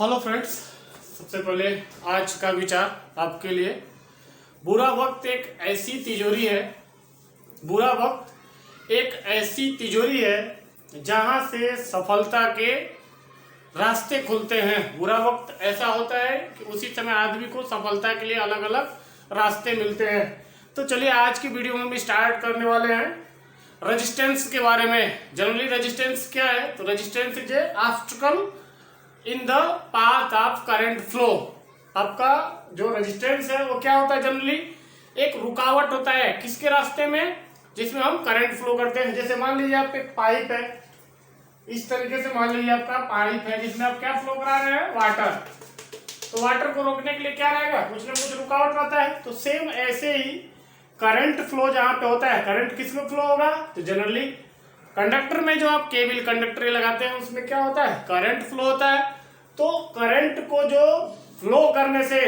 Hello friends, सबसे पहले आज का विचार आपके लिए। बुरा वक्त एक ऐसी तिजोरी है, बुरा वक्त एक ऐसी तिजोरी है जहां से सफलता के रास्ते खुलते हैं। बुरा वक्त ऐसा होता है कि उसी समय आदमी को सफलता के लिए अलग अलग रास्ते मिलते हैं। तो चलिए आज की वीडियो में हम स्टार्ट करने वाले हैं रेजिस्टेंस के बारे में। जनरली रेजिस्टेंस क्या है? तो resistance is a obstacle in the path of current flow. आपका जो रेजिस्टेंस है वो क्या होता है? जनरली एक रुकावट होता है किसके रास्ते में? जिसमें हम करंट फ्लो करते हैं। जैसे मान लीजिए आप एक पाइप है, इस तरीके से मान लीजिए आपका पाइप है जिसमें आप क्या फ्लो करा रहे हैं? वाटर। तो वाटर को रोकने के लिए क्या रहेगा? कुछ ना कुछ रुकावट रहता है। तो सेम ऐसे ही करंट फ्लो जहां पे होता है, करंट किसमें फ्लो होगा? तो जनरली कंडक्टर में जो आप केबल कंडक्टर लगाते हैं उसमें क्या होता है? करंट फ्लो होता है। तो करंट को जो फ्लो करने से,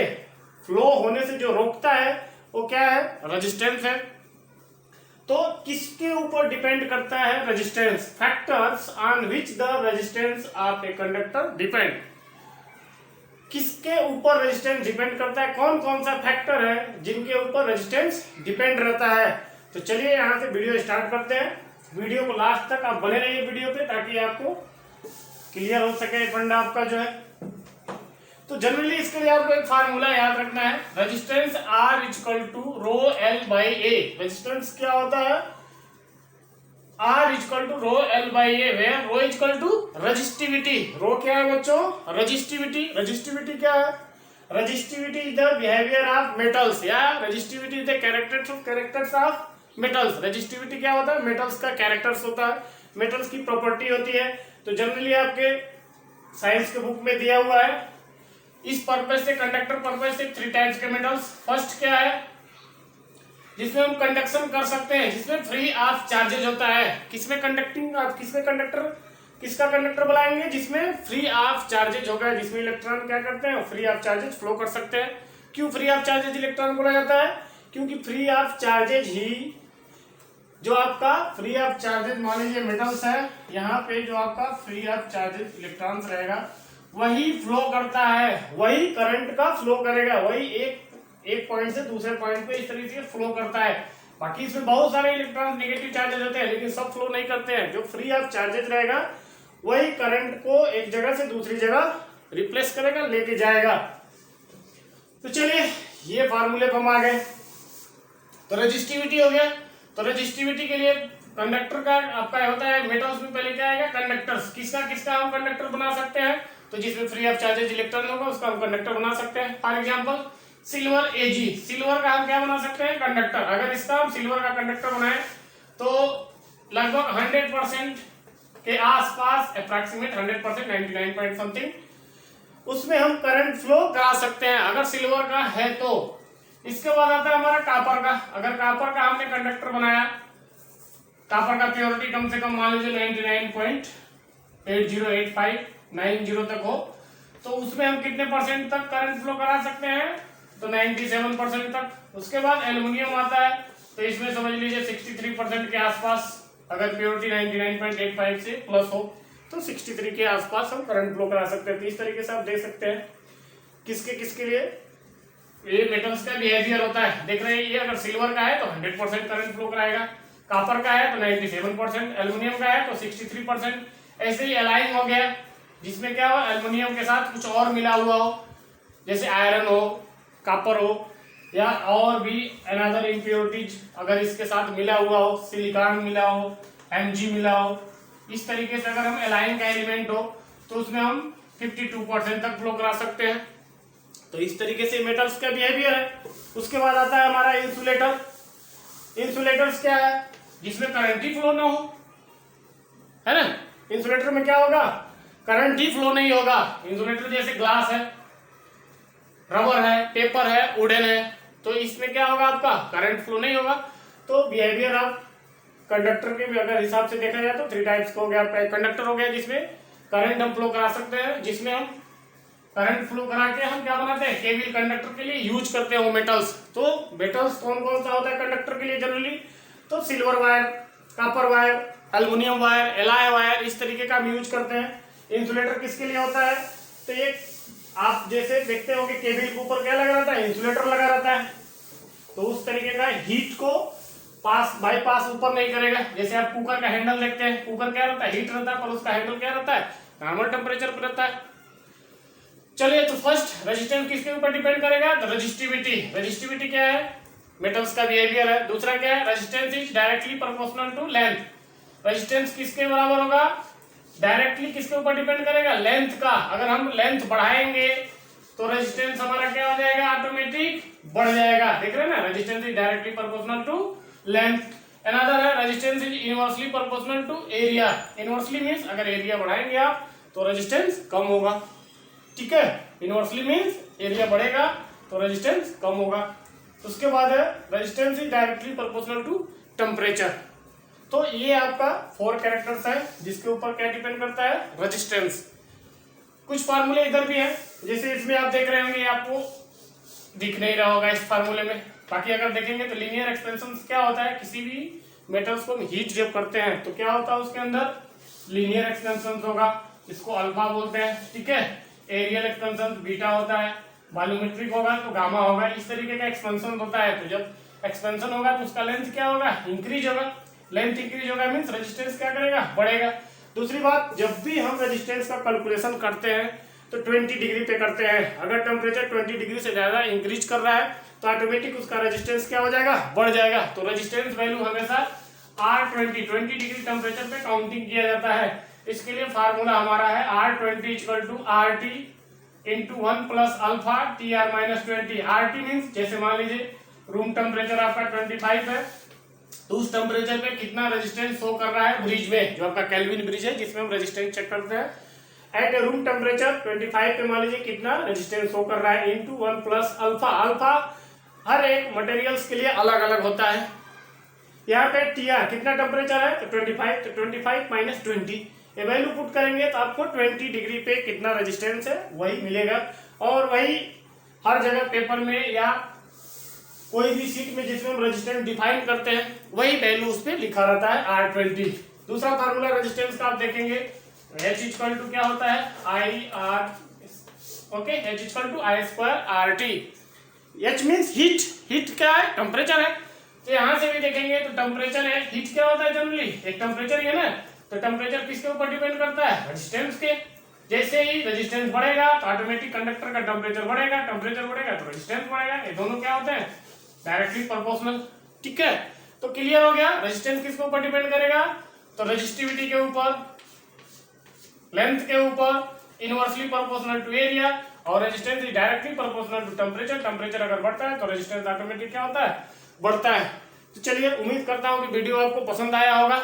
फ्लो होने से जो रोकता है वो क्या है? रेजिस्टेंस है। तो किसके ऊपर डिपेंड करता है resistance? Factors on which the resistance of a conductor depend. किसके ऊपर रेजिस्टेंस डिपेंड करता है? कौन कौन सा फैक्टर है जिनके ऊपर रेजिस्टेंस डिपेंड रहता है? तो चलिए यहां से वीडियो स्टार्ट करते हैं। वीडियो को लास्ट तक आप बने रहिए वीडियो पे, ताकि आपको क्लियर हो सके फंडा आपका जो है। तो जनरली इसके लिए आपको एक फार्मूला याद रखना है। Resistance R equal to rho L by A. Resistance क्या होता है? R equal to rho L by A, where rho equal to resistivity. Rho क्या है बच्चों? रजिस्टिविटी। रजिस्टिविटी क्या है? Resistivity is the behaviour of metals, या resistivity is the characters of metals. Resistivity क्या होता है? मेटल्स का कैरेक्टर्स होता है, मेटल्स की प्रॉपर्टी होती है। तो जनरली आपके साइंस के बुक में दिया हुआ है। इस पर्पज से, कंडक्टर पर्पज से 3 टाइप्स के मेटल्स। फर्स्ट क्या है? जिसमें हम कंडक्शन कर सकते हैं, जिसमें फ्री ऑफ चार्जेज होता है। किसमें कंडक्टिंग, आप किसमें कंडक्टर, किसका कंडक्टर बनाएंगे? जिसमें फ्री ऑफ चार्जेज होगा, जिसमें इलेक्ट्रॉन क्या करते हैं? फ्री ऑफ चार्जेज फ्लो कर सकते हैं। क्यों फ्री ऑफ चार्जेज इलेक्ट्रॉन बोला जाता है? क्योंकि फ्री ऑफ चार्जेज ही, जो आपका फ्री ऑफ चार्जेज मान लीजिए मेटल्स है, यहाँ पे जो आपका फ्री ऑफ चार्जेज इलेक्ट्रॉन्स रहेगा वही फ्लो करता है, वही करंट का फ्लो करेगा, वही एक पॉइंट से दूसरे पॉइंट पे इस तरीके से फ्लो करता है। बाकी इसमें बहुत सारे इलेक्ट्रॉन नेगेटिव चार्जेज होते हैं, लेकिन सब फ्लो नहीं करते हैं। जो फ्री ऑफ चार्जेज रहेगा वही करंट को एक जगह से दूसरी जगह रिप्लेस करेगा, लेके जाएगा। तो चलिए ये फार्मूले पर हम आ गए। तो रेजिस्टिविटी हो गया। तो रेजिस्टिविटी के लिए कंडक्टर का आपका होता है, मेटल्स में पहले क्या आएगा? कंडक्टर्स। किसका किसका हम कंडक्टर बना सकते हैं? तो जिसमें फ्री ऑफ चार्जेज इलेक्ट्रॉन होगा उसका हम कंडक्टर बना सकते हैं। For example silver Ag, silver का हम क्या बना सकते हैं? कंडक्टर। अगर इसका हम सिल्वर का कंडक्टर बनाए तो लगभग 100% के आसपास, अप्रॉक्सीमेट 100%, 99 पॉइंट समथिंग, उसमें हम करंट फ्लो करा सकते हैं अगर सिल्वर का है तो। इसके बाद आता है हमारा कापर का। अगर कापर का हमने कंडक्टर बनाया, कापर का प्योरिटी कम से कम मान लीजिए 99.808590 तक हो, तो उसमें हम कितने परसेंट तक करंट फ्लो करा सकते हैं? तो 97% तक। उसके बाद एल्युमिनियम आता है, तो इसमें समझ लीजिए 63% के आसपास, अगर प्योरिटी 99.85 से प्लस हो तो 63 के आसपास हम करंट फ्लो करा सकते हैं। तो इस तरीके से आप देख सकते हैं किसके किसके लिए ये मेटल्स का बिहेवियर होता है। देख रहे हैं, ये अगर सिल्वर का है तो 100% करंट फ्लो कराएगा, कॉपर का है तो 97%, एल्युमिनियम का है तो 63%। ऐसे ही एलाइन हो गया, जिसमें क्या हो? एल्युमिनियम के साथ कुछ और मिला हुआ हो, जैसे आयरन हो, कॉपर हो, या और भी अनदर इम्प्योरिटीज अगर इसके साथ मिला हुआ हो, सिलिकॉन मिला हो, Mg मिला हो, इस तरीके से अगर हम एलाइन का एलिमेंट हो तो उसमें हम 52% तक फ्लो करा सकते हैं। तो इस तरीके से मेटल्स का बिहेवियर है। उसके बाद आता है हमारा इंसुलेटर। इंसुलेटर्स क्या है? जिसमें करंट ही फ्लो ना हो, है ना। इंसुलेटर में क्या होगा? करंट ही फ्लो नहीं होगा। इंसुलेटर जैसे ग्लास है, रबर है, पेपर है, वुडन है, तो इसमें क्या होगा? आपका करंट फ्लो नहीं होगा। तो बिहेवियर ऑफ कंडक्टर के भी अगर हिसाब से देखा जाए तो 3 टाइप्स का हो गया। आपका कंडक्टर हो गया जिसमें करंट हम फ्लो करा सकते हैं, जिसमें हम करंट फ्लो करा के हम क्या बनाते हैं? केबल कंडक्टर के लिए यूज करते हैं वो मेटल्स। तो मेटल्स कौन कौन सा होता है कंडक्टर के लिए जनरली? तो silver wire, copper wire, aluminium wire, alloy wire, इस तरीके का हम यूज करते हैं। इंसुलेटर किसके लिए होता है? तो एक आप जैसे देखते हो कि केबिल के ऊपर क्या लगा रहता है, इंसुलेटर लगा रहता है, तो उस तरीके का हीट को पास बाईपास ऊपर नहीं करेगा। जैसे आप कुकर का हैंडल देखते हैं, कुकर क्या रहता है, हीट रहता है, पर उसका हैंडल क्या रहता है, नॉर्मल टेम्परेचर पर रहता है। चलिए, तो फर्स्ट रेजिस्टेंस किसके ऊपर डिपेंड करेगा, तो रेजिस्टिविटी। रेजिस्टिविटी क्या है, मेटल्स का बिहेवियर है। दूसरा क्या है, resistance is directly proportional to length. Resistance किसके बराबर होगा, डायरेक्टली किसके ऊपर डिपेंड करेगा, लेंथ का। अगर हम लेंथ बढ़ाएंगे तो रेजिस्टेंस हमारा क्या हो जाएगा, ऑटोमेटिक बढ़ जाएगा। देख रहे हैं ना, resistance is directly proportional to length. Another है resistance is inversely proportional to area. Inversely means अगर एरिया बढ़ाएंगे आप तो रेजिस्टेंस कम होगा, ठीक है। इनवर्सली मींस एरिया बढ़ेगा तो रेजिस्टेंस कम होगा। उसके बाद है resistance is directly proportional to temperature. तो ये आपका 4 कैरेक्टर्स है जिसके ऊपर क्या डिपेंड करता है, रेजिस्टेंस। कुछ फार्मूले इधर भी है, जैसे इसमें आप देख रहे होंगे, आपको दिख नहीं रहा होगा इस फार्मूले में। बाकी अगर देखेंगे तो लीनियर एक्सपेंशन क्या होता है, किसी भी मेटल्स को हीट जब करते हैं तो क्या होता है, उसके अंदर लीनियर एक्सपेंशन होगा, इसको अल्फा बोलते हैं, ठीक है। एरियल एक्सपेंशन बीटा होता है, वॉल्यूमेट्रिक होगा तो गामा होगा। इस तरीके का एक्सपेंशन होता है। तो जब एक्सपेंशन होगा तो उसका लेंथ क्या होगा, इंक्रीज होगा। लेंथ इंक्रीज होगा मीन्स रेजिस्टेंस क्या करेगा, बढ़ेगा। दूसरी बात, जब भी हम रेजिस्टेंस का कैलकुलेशन करते हैं तो 20 डिग्री पे करते हैं। अगर टेम्परेचर 20 डिग्री से ज्यादा इंक्रीज कर रहा है तो ऑटोमेटिक उसका रेजिस्टेंस क्या हो जाएगा, बढ़ जाएगा। तो रेजिस्टेंस वैल्यू हमेशा R20 20 डिग्री टेम्परेचर पे काउंटिंग किया जाता है। इसके लिए फार्मूला हमारा है R20 = RT × 1 + alpha TR-20। RT means जैसे मान लीजिए रूम टेम्परेचर आपका 25 है, तो उस टेम्परेचर पे कितना रेजिस्टेंस शो कर रहा है ब्रिज में, जो आपका केल्विन ब्रिज है जिसमें हम रेजिस्टेंस चेक करते हैं। एट रूम टेम्परेचर 25 पे मान लीजिए कितना रेजिस्टेंस शो कर रहा है, इंटू 1 + अल्फा। अल्फा हर एक मटेरियल्स के लिए अलग अलग होता है। यहाँ पे TR कितना टेम्परेचर है, तो 25, तो 25 - 20 ये वैल्यू पुट करेंगे तो आपको 20 डिग्री पे कितना रेजिस्टेंस है वही मिलेगा। और वही हर जगह पेपर में या कोई भी शीट में जिसमें हम रेजिस्टेंस डिफाइन करते हैं वही वैल्यू उस पर लिखा रहता है R20। दूसरा फार्मूला रेजिस्टेंस का आप देखेंगे, H = क्या होता है, IR, okay, H = I²RT। H means heat, heat क्या है, टेम्परेचर है। तो यहां से भी देखेंगे तो टेम्परेचर है, हीट क्या होता है जनरली, एक टेम्परेचर ही है ना। तो टेम्परेचर किसके ऊपर डिपेंड करता है, रेजिस्टेंस के। जैसे ही रेजिस्टेंस बढ़ेगा तो ऑटोमेटिक कंडक्टर का टेम्परेचर बढ़ेगा, टेम्परेचर बढ़ेगा तो रेजिस्टेंस बढ़ेगा। ये दोनों क्या होते हैं, डायरेक्टली प्रोपोर्शनल, ठीक है। तो क्लियर हो गया, रेजिस्टेंस किसके ऊपर डिपेंड करेगा, तो रेजिस्टिविटी के ऊपर, लेंथ के ऊपर, इनवर्सली प्रोपोर्शनल टू एरिया, और resistance is directly proportional to temperature. Temperature अगर बढ़ता है तो रेजिस्टेंस ऑटोमेटिक क्या होता है, बढ़ता है। तो चलिए, उम्मीद करता हूं कि वीडियो आपको पसंद आया होगा।